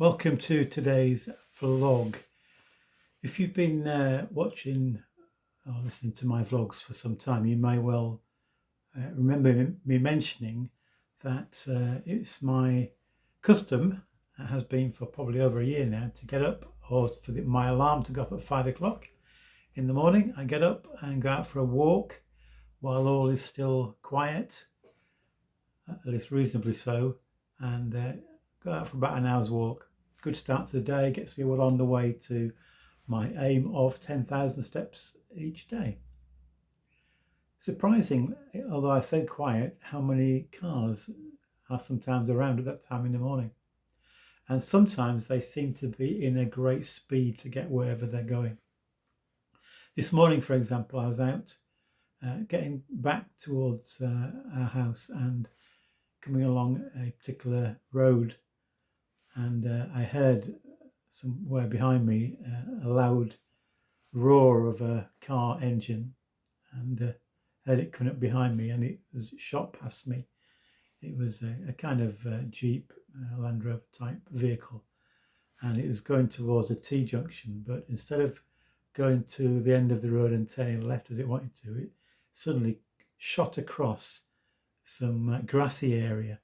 Welcome to today's vlog. If you've been watching or listening to my vlogs for some time, you may well remember me mentioning that it's my custom, has been for probably over a year now, to get up or for my alarm to go off at 5 o'clock in the morning. I get up and go out for a walk while all is still quiet, at least reasonably so, and go out for about an hour's walk. Good start to the day, gets me well on the way to my aim of 10,000 steps each day. Surprising, although I said quiet, how many cars are sometimes around at that time in the morning. And sometimes they seem to be in a great speed to get wherever they're going. This morning, for example, I was out getting back towards our house and coming along a particular road, and I heard somewhere behind me a loud roar of a car engine, and heard it coming up behind me, and it was shot past me. It was a kind of Jeep, Land Rover type vehicle, and it was going towards a T-junction, but instead of going to the end of the road and turning left as it wanted to, it suddenly shot across some grassy area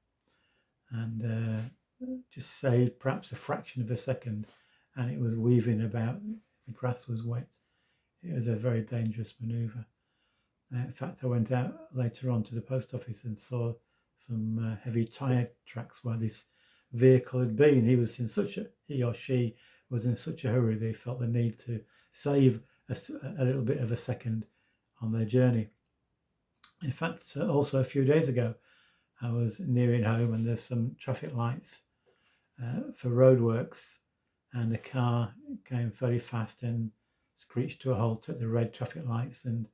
and just saved perhaps a fraction of a second, and it was weaving about. The grass was wet. It was a very dangerous manoeuvre. In fact, I went out later on to the post office and saw some heavy tyre tracks where this vehicle had been. He or she was in such a hurry they felt the need to save a little bit of a second on their journey. In fact, also a few days ago, I was nearing home and there's some traffic lights for roadworks, and a car came very fast and screeched to a halt at the red traffic lights, and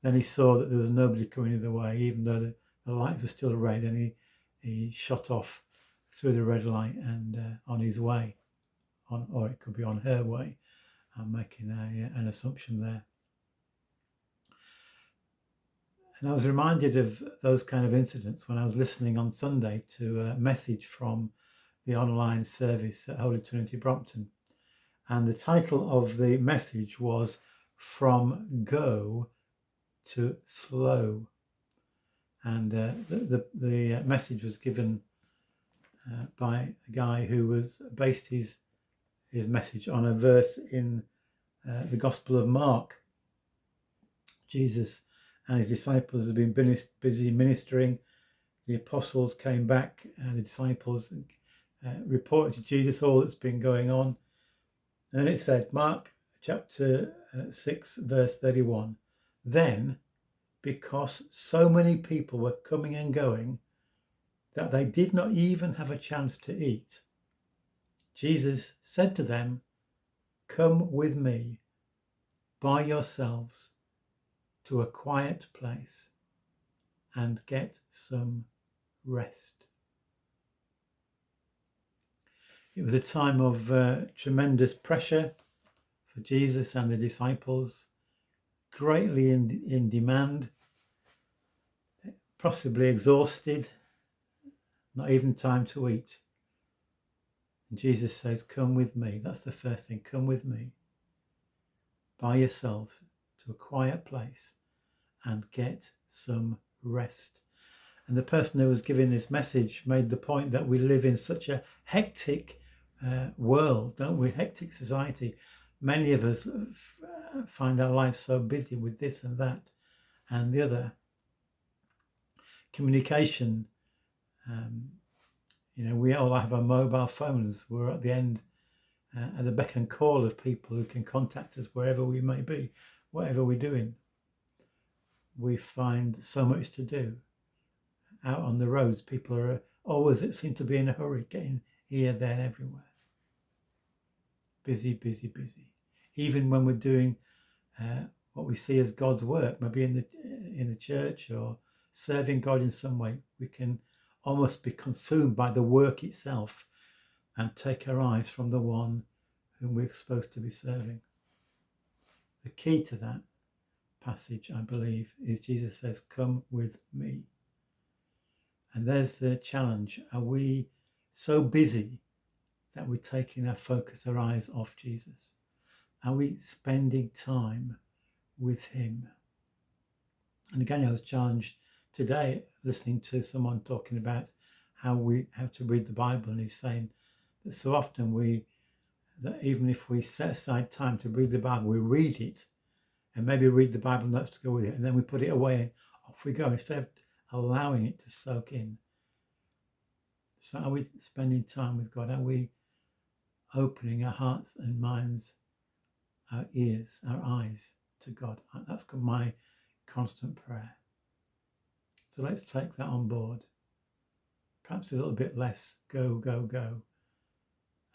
then he saw that there was nobody coming the way, even though the lights were still red, and he shot off through the red light and on his way, or it could be on her way. I'm making an assumption there. And I was reminded of those kind of incidents when I was listening on Sunday to a message from the online service at Holy Trinity Brompton. And the title of the message was From Go to Slow. And the message was given by a guy who was based his message on a verse in the Gospel of Mark. Jesus and his disciples had been busy ministering. The apostles came back, and the disciples reported to Jesus all that's been going on. And then it said, Mark chapter 6, verse 31, then, because so many people were coming and going that they did not even have a chance to eat, Jesus said to them, come with me by yourselves to a quiet place and get some rest. It was a time of tremendous pressure for Jesus and the disciples, greatly in demand, possibly exhausted, not even time to eat. And Jesus says, come with me. That's the first thing. Come with me by yourselves to a quiet place and get some rest. And the person who was giving this message made the point that we live in such a hectic world, don't we? Hectic society. Many of us find our lives so busy with this and that and the other. Communication, we all have our mobile phones. We're at the end, at the beck and call of people who can contact us wherever we may be, whatever we're doing. We find so much to do. Out on the roads, people are always, it seem to be in a hurry, getting here, there, and everywhere. Busy, busy, busy. Even when we're doing what we see as God's work, maybe in the church or serving God in some way, we can almost be consumed by the work itself and take our eyes from the one whom we're supposed to be serving. The key to that passage, I believe, is Jesus says, come with me. And there's the challenge. Are we so busy that we're taking our focus, our eyes off Jesus? Are we spending time with him? And again, I was challenged today listening to someone talking about how we have to read the Bible, and he's saying that so often that even if we set aside time to read the Bible, we read it and maybe read the Bible notes to go with it, and then we put it away and off we go instead of allowing it to soak in. So are we spending time with God? Are we opening our hearts and minds, our ears, our eyes to God? That's my constant prayer. So let's take that on board. Perhaps a little bit less go, go, go,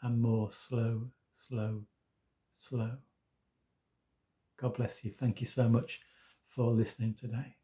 and more slow, slow, slow. God bless you. Thank you so much for listening today.